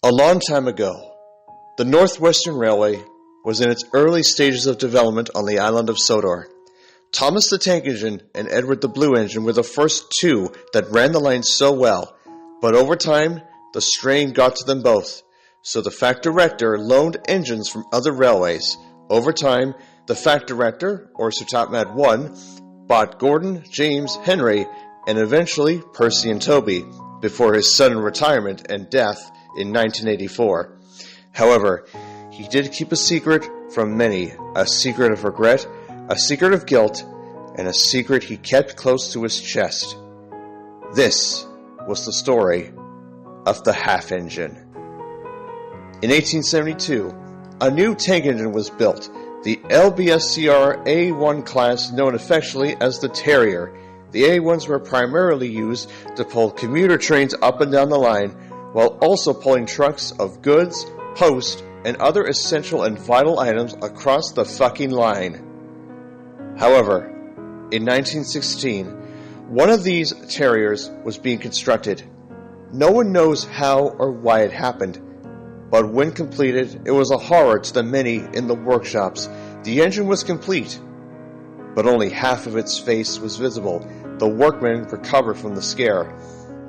A long time ago, the Northwestern Railway was in its early stages of development on the island of Sodor. Thomas the Tank Engine and Edward the Blue Engine were the first two that ran the line so well, but over time, the strain got to them both, so the Fact Director loaned engines from other railways. Over time, the Fact Director, or Sir Topmat 1, bought Gordon, James, Henry, and eventually Percy and Toby, before his sudden retirement and death in 1984. However, he did keep a secret from many, a secret of regret, a secret of guilt, and a secret he kept close to his chest. This was the story of the half engine. In 1872, a new tank engine was built, the LBSCR A1 class, known affectionately as the Terrier. The A1s were primarily used to pull commuter trains up and down the line, while also pulling trucks of goods, post, and other essential and vital items across the fucking line. However, in 1916, one of these Terriers was being constructed. No one knows how or why it happened, but when completed, it was a horror to the many in the workshops. The engine was complete, but only half of its face was visible. The workmen recovered from the scare.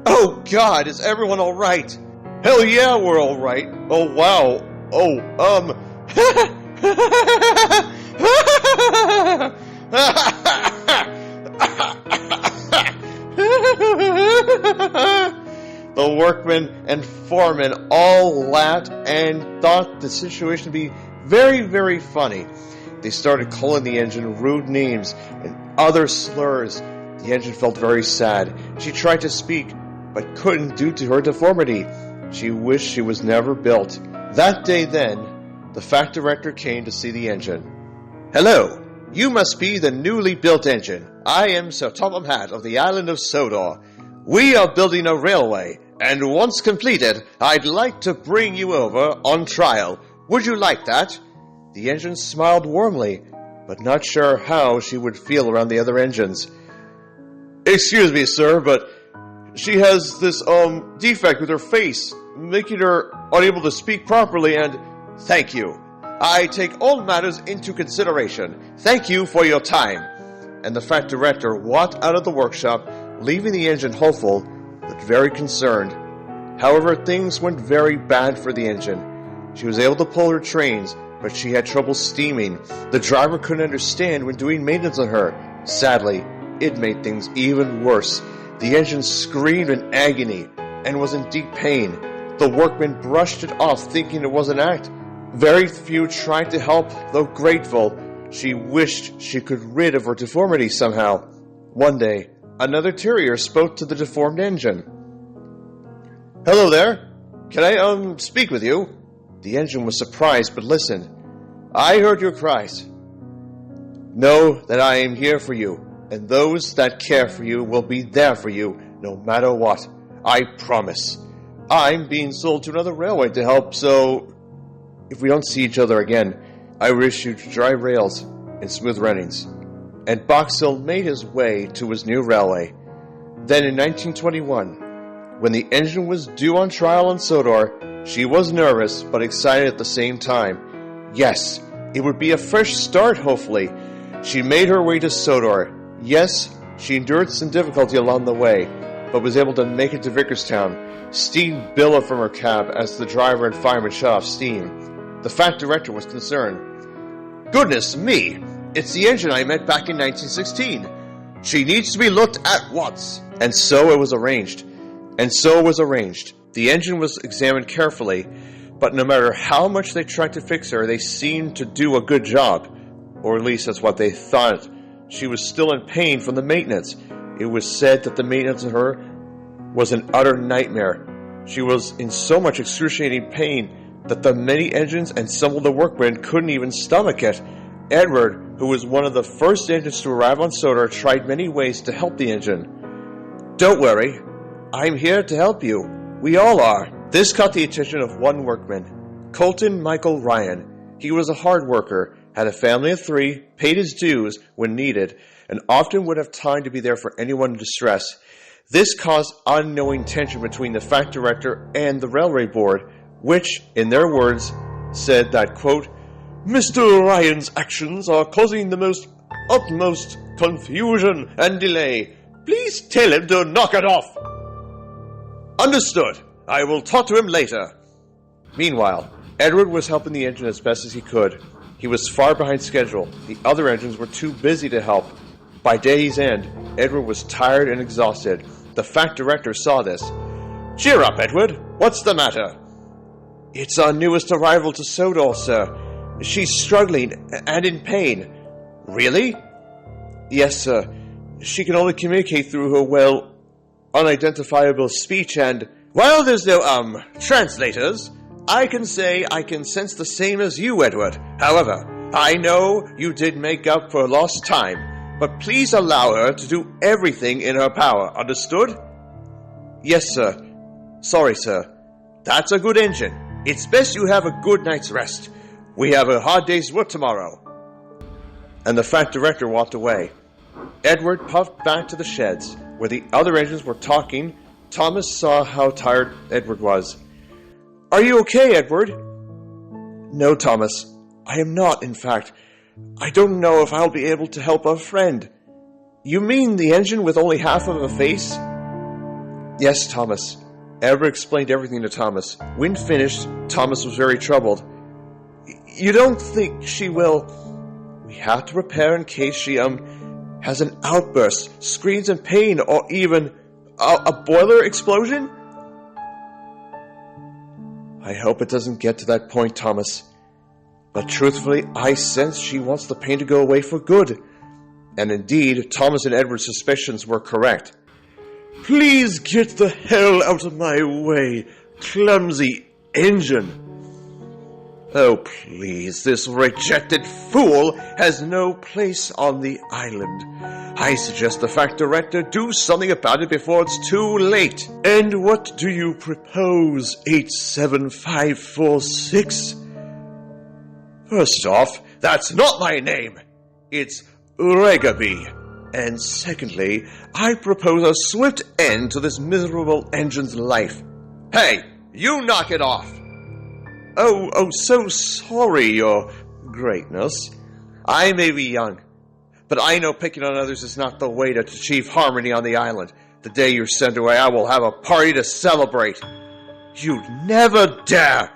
"Oh God, is everyone alright?" "Hell yeah, we're alright." "Oh wow. Oh, The workmen and foremen all laughed and thought the situation to be very, very funny. They started calling the engine rude names and other slurs. The engine felt very sad. She tried to speak, but couldn't due to her deformity. She wished she was never built. That day then, the Fact Director came to see the engine. "Hello, you must be the newly built engine. I am Sir Topham Hatt of the island of Sodor. We are building a railway, and once completed, I'd like to bring you over on trial. Would you like that?" The engine smiled warmly, but not sure how she would feel around the other engines. "Excuse me, sir, but she has this, defect with her face, making her unable to speak properly and—" "Thank you. I take all matters into consideration. Thank you for your time." And the Fact Director walked out of the workshop, leaving the engine hopeful, but very concerned. However, things went very bad for the engine. She was able to pull her trains, but she had trouble steaming. The driver couldn't understand when doing maintenance on her. Sadly, it made things even worse. The engine screamed in agony and was in deep pain. The workmen brushed it off, thinking it was an act. Very few tried to help, though grateful. She wished she could rid of her deformity somehow. One day, another Terrier spoke to the deformed engine. "Hello there. Can I, speak with you?" The engine was surprised, but listened. "I heard your cries. Know that I am here for you, and those that care for you will be there for you, no matter what. I promise. I'm being sold to another railway to help, so if we don't see each other again, I wish you dry rails and smooth runnings." And Boxhill made his way to his new railway. Then in 1921, when the engine was due on trial on Sodor, she was nervous but excited at the same time. Yes, it would be a fresh start, hopefully. She made her way to Sodor. Yes, she endured some difficulty along the way, but was able to make it to Vickerstown. Steam billowed from her cab as the driver and fireman shut off steam. The Fact Director was concerned. "Goodness me! It's the engine I met back in 1916. She needs to be looked at once." And so it was arranged. The engine was examined carefully, but no matter how much they tried to fix her, they seemed to do a good job. Or at least that's what they thought. She was still in pain from the maintenance. It was said that the maintenance of her was an utter nightmare. She was in so much excruciating pain that the many engines and some of the workmen couldn't even stomach it. Edward, who was one of the first engines to arrive on Sodor, tried many ways to help the engine. "Don't worry. I'm here to help you. We all are." This caught the attention of one workman, Colton Michael Ryan. He was a hard worker, had a family of 3, paid his dues when needed, and often would have time to be there for anyone in distress. This caused unknowing tension between the Fact Director and the Railway Board. which, in their words, said that, quote, Mr. Ryan's actions are causing the most utmost confusion and delay. Please tell him to knock it off. Understood. I will talk to him later. Meanwhile, Edward was helping the engine as best as he could. He was far behind schedule. The other engines were too busy to help. By day's end, Edward was tired and exhausted. The fact director saw this. Cheer up, Edward. What's the matter? It's our newest arrival to Sodor, sir. She's struggling and in pain. Really? Yes, sir. She can only communicate through her, unidentifiable speech and... While there's no, translators, I can say I can sense the same as you, Edward. However, I know you did make up for lost time, but please allow her to do everything in her power. Understood? Yes, sir. Sorry, sir. That's a good engine. It's best you have a good night's rest. We have a hard day's work tomorrow. And the fat director walked away. Edward puffed back to the sheds. Where the other engines were talking, Thomas saw how tired Edward was. Are you okay, Edward? No, Thomas. I am not, in fact. I don't know if I'll be able to help a friend. You mean the engine with only half of a face? Yes, Thomas. Edward explained everything to Thomas. When finished, Thomas was very troubled. You don't think she will... We have to prepare in case she, has an outburst, screams in pain, or even a boiler explosion? I hope it doesn't get to that point, Thomas. But truthfully, I sense she wants the pain to go away for good. And indeed, Thomas and Edward's suspicions were correct. Please get the hell out of my way, clumsy engine. Oh, please, this rejected fool has no place on the island. I suggest the fact director do something about it before it's too late. And what do you propose, 87546? First off, that's not my name. It's Regaby. And secondly, I propose a swift end to this miserable engine's life. Hey, you knock it off! Oh, so sorry, your greatness. I may be young, but I know picking on others is not the way to achieve harmony on the island. The day you're sent away, I will have a party to celebrate. You'd never dare!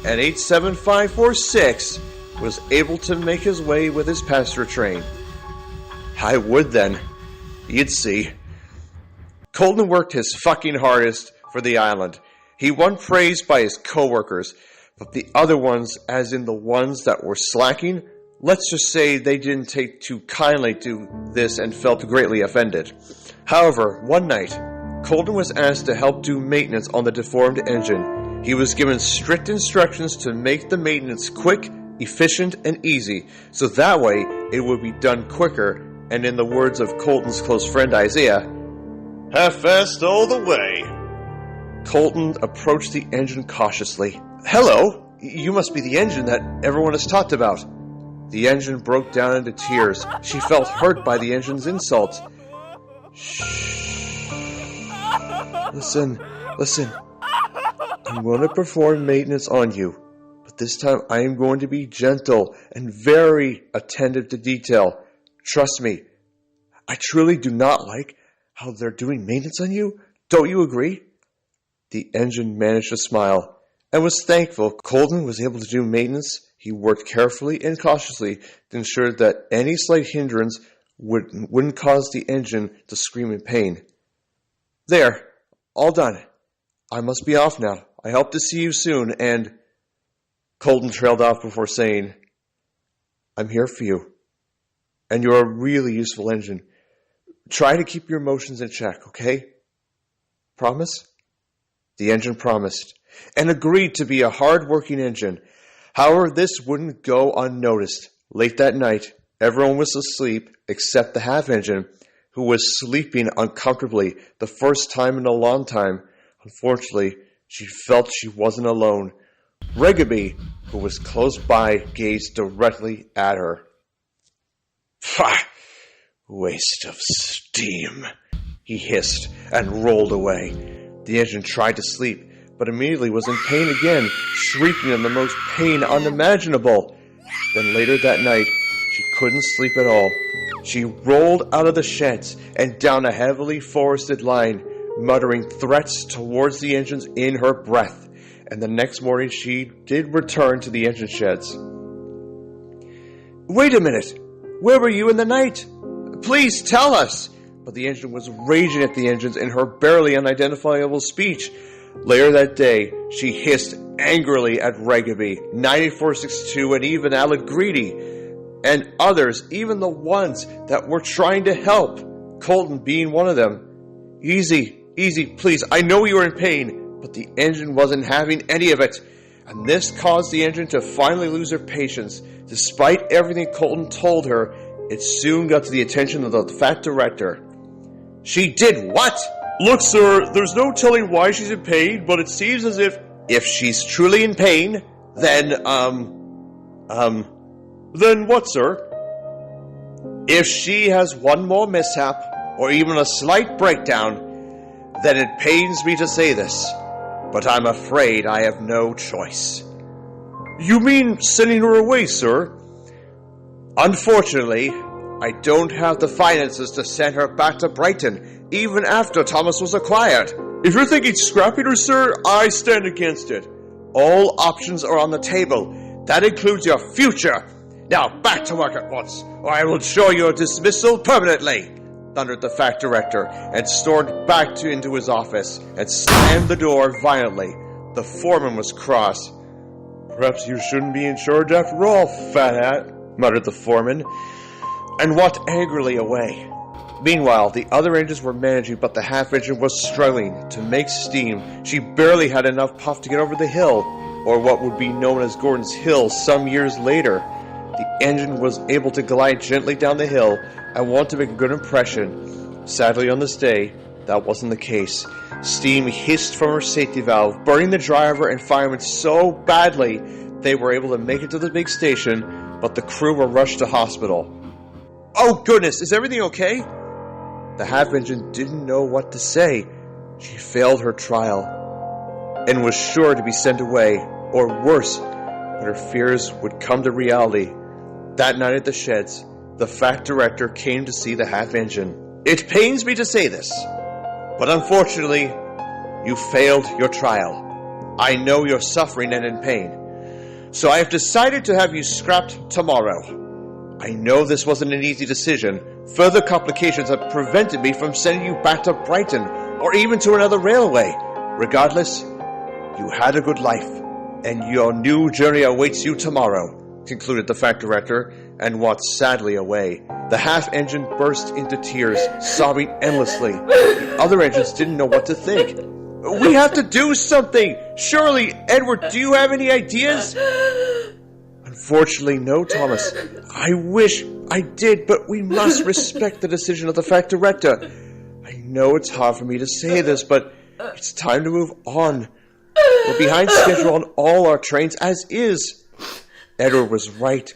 And 87546 was able to make his way with his passenger train. I would then. You'd see. Colton worked his fucking hardest for the island. He won praise by his co-workers, but the other ones, as in the ones that were slacking, let's just say they didn't take too kindly to this and felt greatly offended. However, one night, Colton was asked to help do maintenance on the deformed engine. He was given strict instructions to make the maintenance quick, efficient, and easy, so that way it would be done quicker, and in the words of Colton's close friend Isaiah, half-assed all the way. Colton approached the engine cautiously. Hello, you must be the engine that everyone has talked about. The engine broke down into tears. She felt hurt by the engine's insults. Shh. Listen. I'm going to perform maintenance on you, but this time I am going to be gentle and very attentive to detail. Trust me, I truly do not like how they're doing maintenance on you. Don't you agree? The engine managed to smile and was thankful Colton was able to do maintenance. He worked carefully and cautiously to ensure that any slight hindrance wouldn't cause the engine to scream in pain. There, all done. I must be off now. I hope to see you soon, and... Colton trailed off before saying, I'm here for you, and you're a really useful engine. Try to keep your emotions in check, okay? Promise? The engine promised, and agreed to be a hard-working engine. However, this wouldn't go unnoticed. Late that night, everyone was asleep except the half-engine, who was sleeping uncomfortably the first time in a long time. Unfortunately, she felt she wasn't alone. Regaby, who was close by, gazed directly at her. Pah! Waste of steam, he hissed and rolled away. The engine tried to sleep, but but immediately was in pain again, shrieking in the most pain unimaginable. Then later that night, she couldn't sleep at all. She rolled out of the sheds and down a heavily forested line, muttering threats towards the engines in her breath. And the next morning she did return to the engine sheds. "Wait a minute! Where were you in the night? Please tell us!" But the engine was raging at the engines in her barely unidentifiable speech. Later that day, she hissed angrily at Ragaby, 9462, and even Alec Greedy, and others, even the ones that were trying to help, Colton being one of them. Easy, please, I know you are in pain." But the engine wasn't having any of it, and this caused the engine to finally lose her patience. Despite everything Colton told her, it soon got to the attention of the fat director. "She did what?" "Look, sir, there's no telling why she's in pain, but it seems as if she's truly in pain, then, then what, sir?" "If she has one more mishap, or even a slight breakdown, then it pains me to say this, but I'm afraid I have no choice." "You mean sending her away, sir?" "Unfortunately, I don't have the finances to send her back to Brighton, even after Thomas was acquired." "If you're thinking scrapping her, sir, I stand against it." "All options are on the table. That includes your future. Now back to work at once, or I will show your dismissal permanently," thundered the fact director, and stormed back into his office and slammed the door violently. The foreman was cross. "Perhaps you shouldn't be in charge after all, fat hat," muttered the foreman, and walked angrily away. Meanwhile, the other engines were managing, but the half engine was struggling to make steam. She barely had enough puff to get over the hill, or what would be known as Gordon's Hill some years later. The engine was able to glide gently down the hill and want to make a good impression. Sadly, on this day, that wasn't the case. Steam hissed from her safety valve, burning the driver and fireman so badly they were able to make it to the big station, but the crew were rushed to hospital. "Oh goodness, is everything okay?" The half-engine didn't know what to say. She failed her trial and was sure to be sent away, or worse, but her fears would come to reality. That night at the sheds, the fact director came to see the half-engine. "It pains me to say this, but unfortunately, you failed your trial. I know you're suffering and in pain, so I have decided to have you scrapped tomorrow. I know this wasn't an easy decision. Further complications have prevented me from sending you back to Brighton, or even to another railway. Regardless, you had a good life, and your new journey awaits you tomorrow," concluded the fact director, and walked sadly away. The half-engine burst into tears, sobbing endlessly. The other engines didn't know what to think. "We have to do something! Surely, Edward, do you have any ideas?" "Unfortunately, no, Thomas. I wish I did, but we must respect the decision of the fact director. I know it's hard for me to say this, but it's time to move on. We're behind schedule on all our trains as is." Edward was right.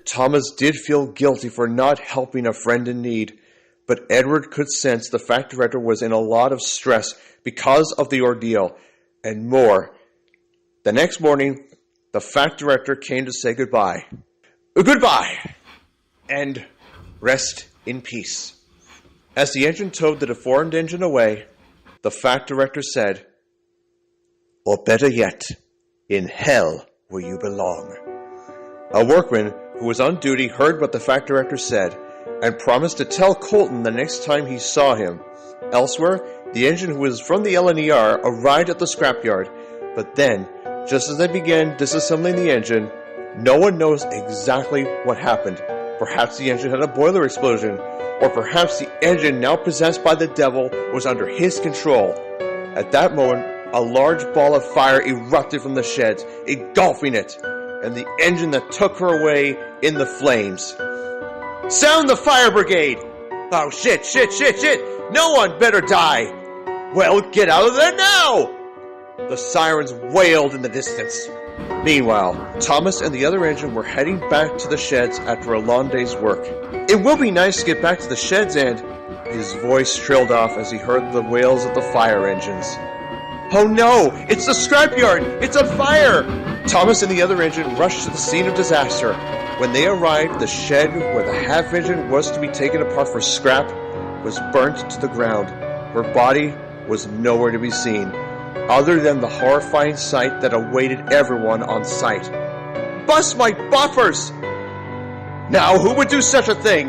Thomas did feel guilty for not helping a friend in need, but Edward could sense the fact director was in a lot of stress because of the ordeal, and more. The next morning, the fact director came to say goodbye. "Goodbye, and rest in peace." As the engine towed the deformed engine away, the fact director said, "Or better yet, in hell where you belong." A workman who was on duty heard what the fact director said and promised to tell Colton the next time he saw him. Elsewhere, the engine who was from the LNER arrived at the scrapyard, but then, just as they began disassembling the engine, no one knows exactly what happened. Perhaps the engine had a boiler explosion, or perhaps the engine, now possessed by the devil, was under his control. At that moment, a large ball of fire erupted from the sheds, engulfing it, and the engine that took her away in the flames. "Sound the fire brigade!" "Oh shit! No one better die!" "Well, get out of there now!" The sirens wailed in the distance. Meanwhile, Thomas and the other engine were heading back to the sheds after a long day's work. "It will be nice to get back to the sheds and..." His voice trailed off as he heard the wails of the fire engines. Oh no! It's the scrapyard! It's on fire! Thomas and the other engine rushed to the scene of disaster. When they arrived, the shed where the half-engine was to be taken apart for scrap was burnt to the ground. Her body was nowhere to be seen, other than the horrifying sight that awaited everyone on site. Bust my boppers! Now, who would do such a thing?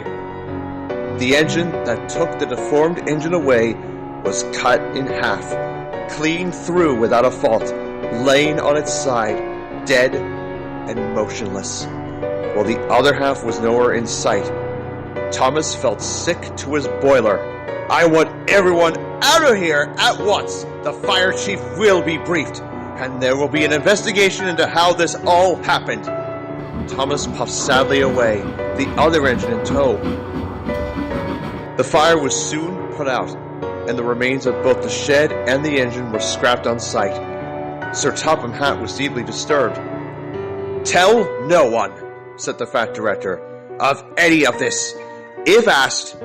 The engine that took the deformed engine away was cut in half, clean through without a fault, laying on its side, dead and motionless, while the other half was nowhere in sight. Thomas felt sick to his boiler. I want everyone out of here at once. The fire chief will be briefed, and there will be an investigation into how this all happened. Thomas puffed sadly away, the other engine in tow. The fire was soon put out, and the remains of both the shed and the engine were scrapped on site. Sir Topham Hatt was deeply disturbed. Tell no one, said the fat director, of any of this. If asked,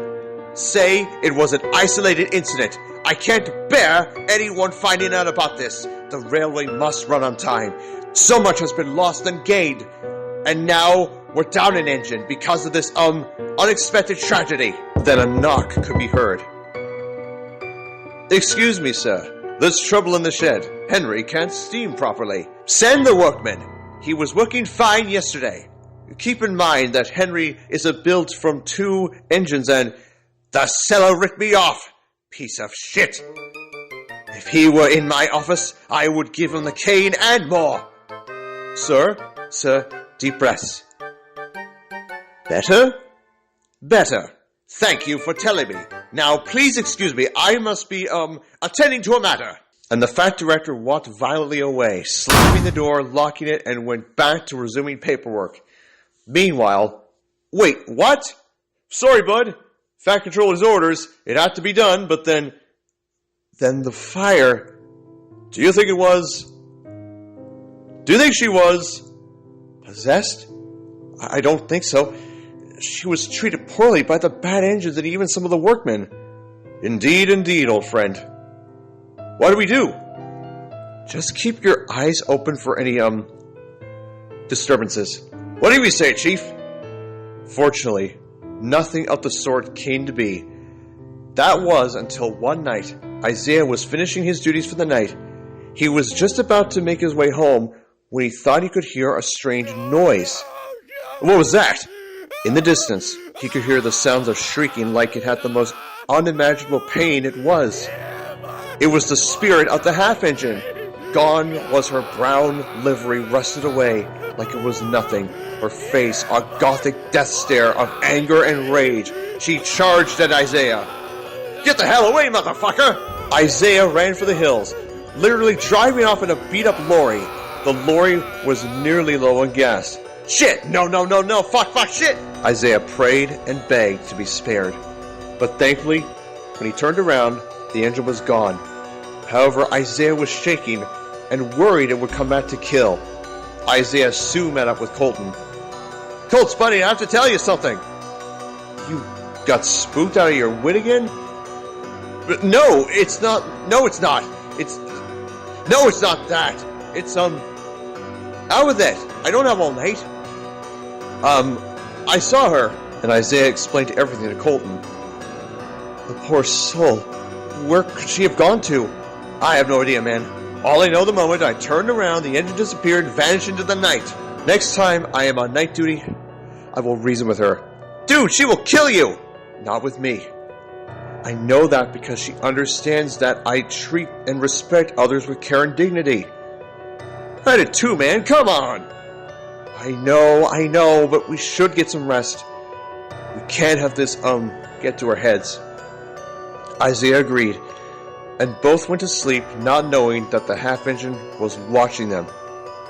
say it was an isolated incident. I can't bear anyone finding out about this. The railway must run on time. So much has been lost and gained. And now we're down an engine because of this, unexpected tragedy. Then a knock could be heard. Excuse me, sir. There's trouble in the shed. Henry can't steam properly. Send the workman. He was working fine yesterday. Keep in mind that Henry is a build from 2 engines and... The seller ripped me off. Piece of shit. If he were in my office, I would give him the cane and more. Sir, deep breaths. Better? Better. Thank you for telling me. Now, please excuse me. I must be, attending to a matter. And the fat director walked violently away, slamming the door, locking it, and went back to resuming paperwork. Meanwhile, wait, what? Sorry, bud. Fat controller's orders. It had to be done, but then the fire. Do you think it was? Do you think she was possessed? I don't think so. She was treated poorly by the bad engines and even some of the workmen. Indeed, old friend. What do we do? Just keep your eyes open for any, disturbances. What do we say, Chief? Fortunately, nothing of the sort came to be. That was until one night, Isaiah was finishing his duties for the night. He was just about to make his way home when he thought he could hear a strange noise. What was that? In the distance, he could hear the sounds of shrieking like it had the most unimaginable pain it was. It was the spirit of the half-engine. Gone was her brown livery, rusted away like it was nothing. Her face, a gothic death stare of anger and rage. She charged at Isaiah. Get the hell away, motherfucker! Isaiah ran for the hills, literally driving off in a beat-up lorry. The lorry was nearly low on gas. Shit! No, fuck, shit! Isaiah prayed and begged to be spared. But thankfully, when he turned around, the engine was gone. However, Isaiah was shaking and worried it would come back to kill. Isaiah soon met up with Colton. Colts, buddy, I have to tell you something. You got spooked out of your wit again? But no, it's not. No, it's not. No, it's not that. It's, out with it. I don't have all night. I saw her. And Isaiah explained everything to Colton. The poor soul. Where could she have gone to? I have no idea, man. All I know the moment I turned around, the engine disappeared, vanished into the night. Next time I am on night duty, I will reason with her. Dude, she will kill you! Not with me. I know that because she understands that I treat and respect others with care and dignity. I did too, man. Come on! I know, but we should get some rest. We can't have this, get to our heads. Isaiah agreed, and both went to sleep not knowing that the half-engine was watching them.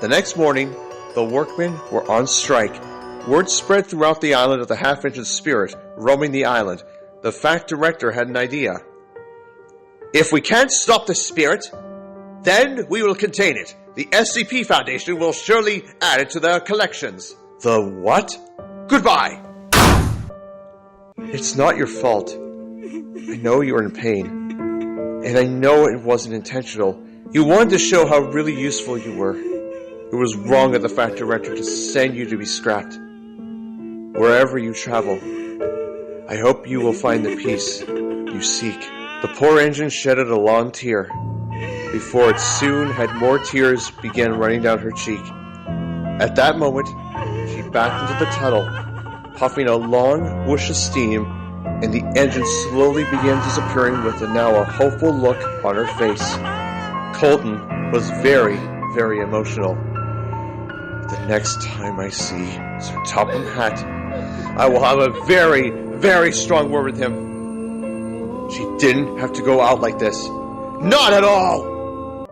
The next morning, the workmen were on strike. Word spread throughout the island of the half-engine spirit roaming the island. The fat director had an idea. If we can't stop the spirit, then we will contain it. The SCP Foundation will surely add it to their collections. The what? Goodbye! It's not your fault. I know you're in pain. And I know it wasn't intentional. You wanted to show how really useful you were. It was wrong of the factory director to send you to be scrapped. Wherever you travel, I hope you will find the peace you seek. The poor engine shedded a long tear, before it soon had more tears began running down her cheek. At that moment, she backed into the tunnel, puffing a long whoosh of steam, and the engine slowly began disappearing with now a hopeful look on her face. Colton was very, very emotional. The next time I see Sir Topham Hatt, I will have a very, very strong word with him. She didn't have to go out like this. Not at all!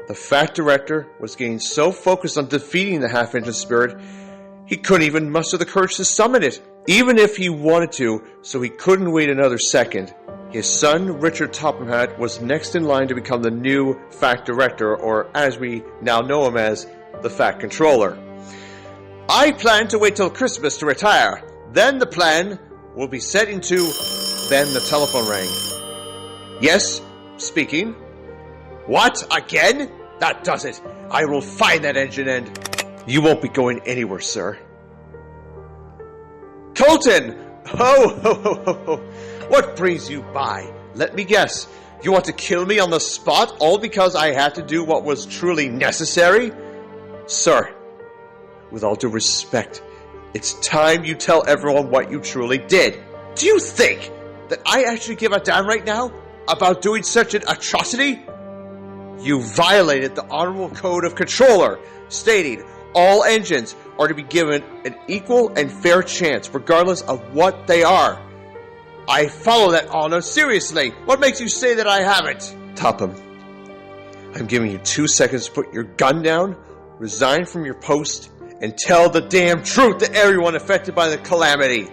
The Fat Director was getting so focused on defeating the half-engine spirit, he couldn't even muster the courage to summon it, even if he wanted to, so he couldn't wait another second. His son, Richard Topham Hatt, was next in line to become the new Fat Director, or as we now know him as, the Fat Controller. I plan to wait till Christmas to retire. Then the plan will be set into... Then the telephone rang. Yes, speaking. What? Again? That does it. I will find that engine and... You won't be going anywhere, sir. Colton! Ho, ho, ho, ho, ho. What brings you by? Let me guess. You want to kill me on the spot, all because I had to do what was truly necessary? Sir, with all due respect, it's time you tell everyone what you truly did. Do you think that I actually give a damn right now about doing such an atrocity? You violated the Honorable Code of Controller, stating all engines are to be given an equal and fair chance, regardless of what they are. I follow that honor seriously. What makes you say that I haven't? Topham, I'm giving you 2 seconds to put your gun down, resign from your post, and tell the damn truth to everyone affected by the calamity.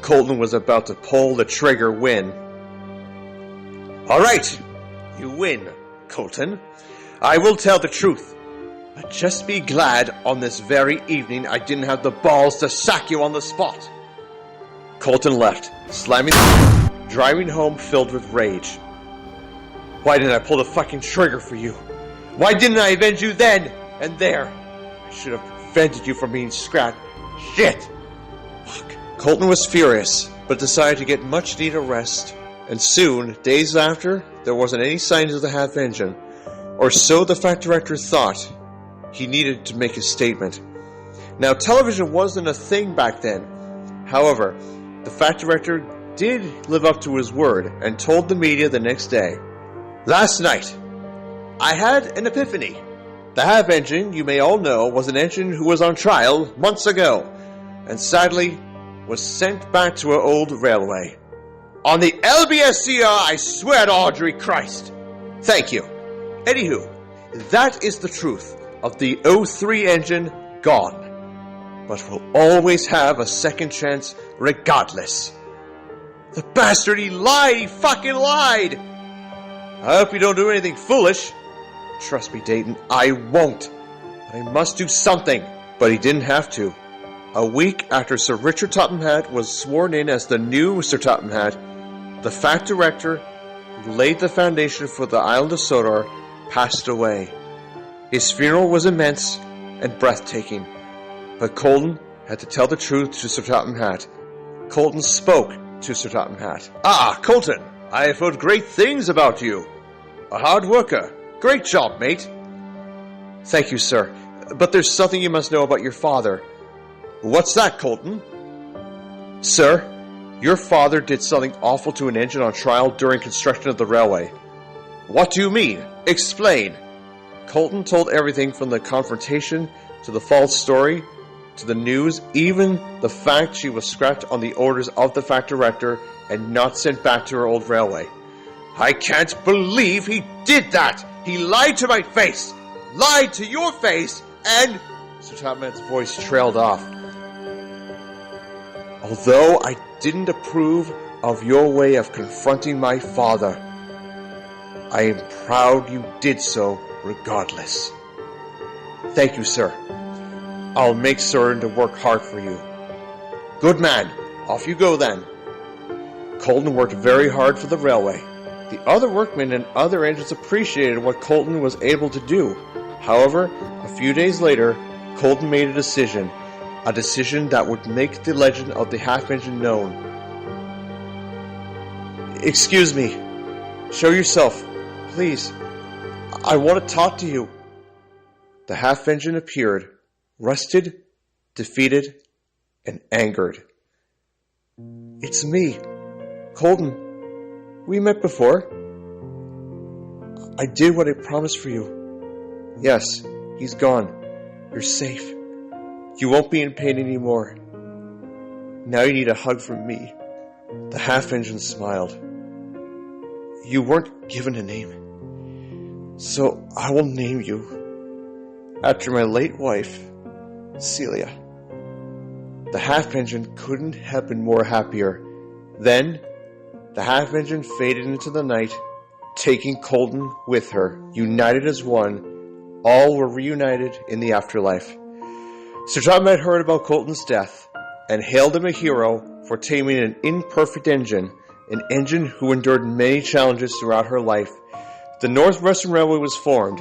Colton was about to pull the trigger when... All right, you win, Colton. I will tell the truth. But just be glad on this very evening I didn't have the balls to sack you on the spot. Colton left, slamming the door, driving home filled with rage. Why didn't I pull the fucking trigger for you? Why didn't I avenge you then and there? I should have prevented you from being scrapped. Shit! Fuck. Colton was furious, but decided to get much needed rest. And soon, days after, there wasn't any signs of the half-engine. Or so the Fat Director thought. He needed to make a statement. Now, television wasn't a thing back then. However, the Fat Director did live up to his word and told the media the next day. Last night, I had an epiphany. The half-engine, you may all know, was an engine who was on trial months ago, and sadly was sent back to an old railway. On the LBSCR, I swear to Audrey Christ. Thank you. Anywho, that is the truth of the 03 engine gone. But we'll always have a second chance regardless. The bastard, he lied! He fucking lied! I hope you don't do anything foolish. Trust me, Dayton, I won't. But I must do something. But he didn't have to. A week after Sir Richard Topham Hatt was sworn in as the new Sir Topham Hatt, the Fat Director, who laid the foundation for the island of Sodor, passed away. His funeral was immense and breathtaking, but Colton had to tell the truth to Sir Topham Hatt. Colton spoke to Sir Topham Hatt. Ah, Colton, I have heard great things about you. A hard worker. Great job, mate. Thank you, sir. But there's something you must know about your father. What's that, Colton? Sir, your father did something awful to an engine on trial during construction of the railway. What do you mean? Explain. Colton told everything from the confrontation to the false story to the news, even the fact she was scrapped on the orders of the Fat Director and not sent back to her old railway. I can't believe he did that! He lied to my face! Lied to your face! And... Sir Topman's voice trailed off. Although I didn't approve of your way of confronting my father, I am proud you did so regardless. Thank you, sir. I'll make certain to work hard for you. Good man. Off you go then. Colton worked very hard for the railway. The other workmen and other engines appreciated what Colton was able to do. However, a few days later, Colton made a decision that would make the legend of the half-engine known. "Excuse me. Show yourself, please. I want to talk to you." The half-engine appeared, rusted, defeated, and angered. "It's me, Colton. We met before. I did what I promised for you. Yes, he's gone. You're safe. You won't be in pain anymore. Now you need a hug from me." The half-engine smiled. "You weren't given a name, so I will name you after my late wife, Celia." The half-engine couldn't have been more happier. Then, the half-engine faded into the night, taking Colton with her. United as one, all were reunited in the afterlife. Sir Tom had heard about Colton's death and hailed him a hero for taming an imperfect engine, an engine who endured many challenges throughout her life. The Northwestern Railway was formed.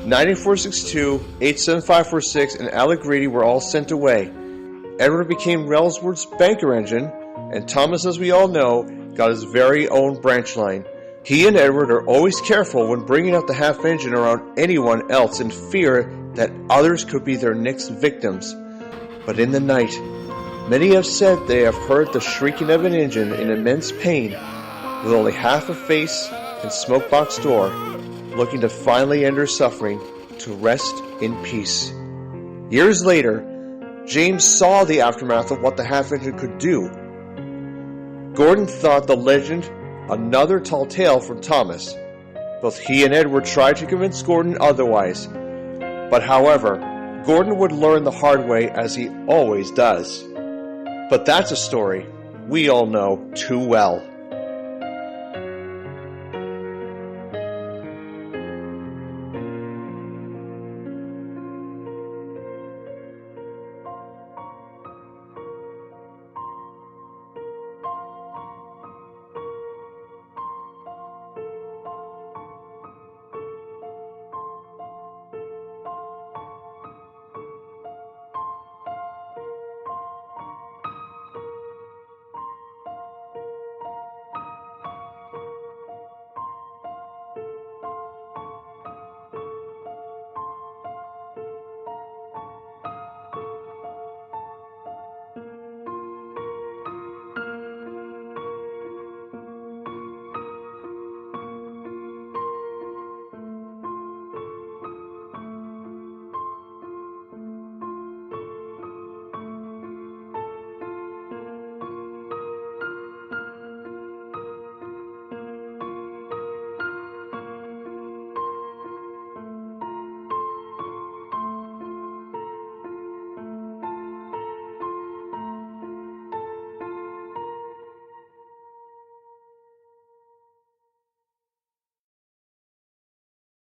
9462, 87546, and Alec Grady were all sent away. Edward became Railsworth's banker engine, and Thomas, as we all know, got his very own branch line. He and Edward are always careful when bringing out the half-engine around anyone else in fear that others could be their next victims. But in the night, many have said they have heard the shrieking of an engine in immense pain, with only half a face and smokebox door, looking to finally end her suffering to rest in peace. Years later, James saw the aftermath of what the half-engine could do. Gordon thought the legend another tall tale from Thomas. Both he and Edward tried to convince Gordon otherwise. But however, Gordon would learn the hard way, as he always does. But that's a story we all know too well.